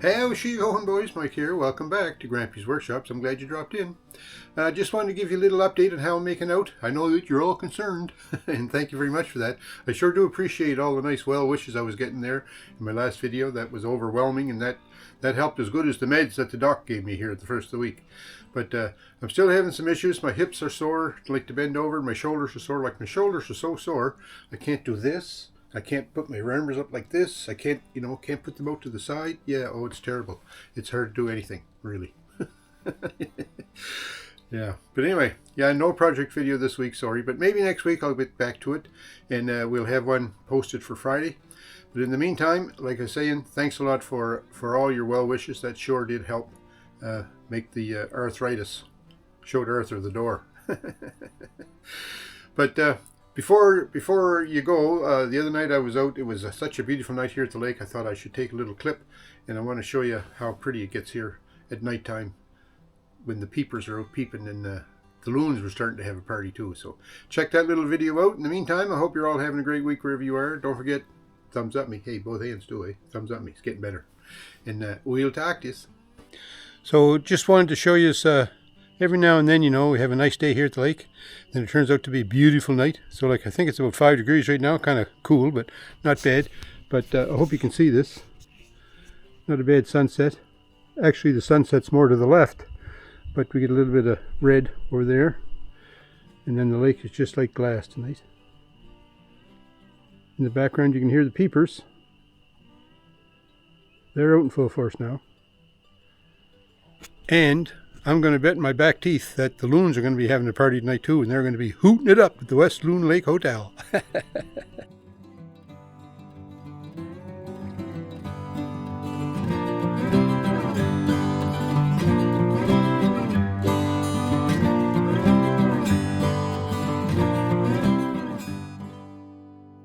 How's she going, boys? Mike here. Welcome back to Grampie's Workshops. I'm glad you dropped in. Just wanted to give you a little update on how I'm making out. I know that you're all concerned, and thank you very much for that. I sure do appreciate all the nice well wishes I was getting there in my last video. That was overwhelming, and that helped as good as the meds that the doc gave me here at the first of the week. But I'm still having some issues. My hips are sore, like to bend over. My shoulders are sore, like my shoulders are so sore. I can't do this. I can't put my arms up like this. I can't, can't put them out to the side. Yeah, oh, it's terrible. It's hard to do anything, really. Yeah, but anyway, yeah, no project video this week, sorry. But maybe next week I'll get back to it, and we'll have one posted for Friday. But in the meantime, like I was saying, thanks a lot for all your well wishes. That sure did help make the arthritis, showed Arthur the door. But before you go, the other night I was out. It was such a beautiful night here at the lake. I thought I should take a little clip, and I want to show you how pretty it gets here at nighttime when the peepers are out peeping, and the loons were starting to have a party too. So check that little video out. In the meantime, I hope you're all having a great week wherever you are. Don't forget, thumbs up me. Hey, both hands do, eh? Thumbs up me. It's getting better. And we'll talk to you. So just wanted to show you every now and then, we have a nice day here at the lake. Then it turns out to be a beautiful night. So I think it's about 5 degrees right now. Kind of cool, but not bad. But I hope you can see this. Not a bad sunset. Actually, the sunset's more to the left. But we get a little bit of red over there. And then the lake is just like glass tonight. In the background you can hear the peepers. They're out in full force now. And I'm going to bet my back teeth that the loons are going to be having a party tonight too, and they're going to be hooting it up at the West Loon Lake Hotel.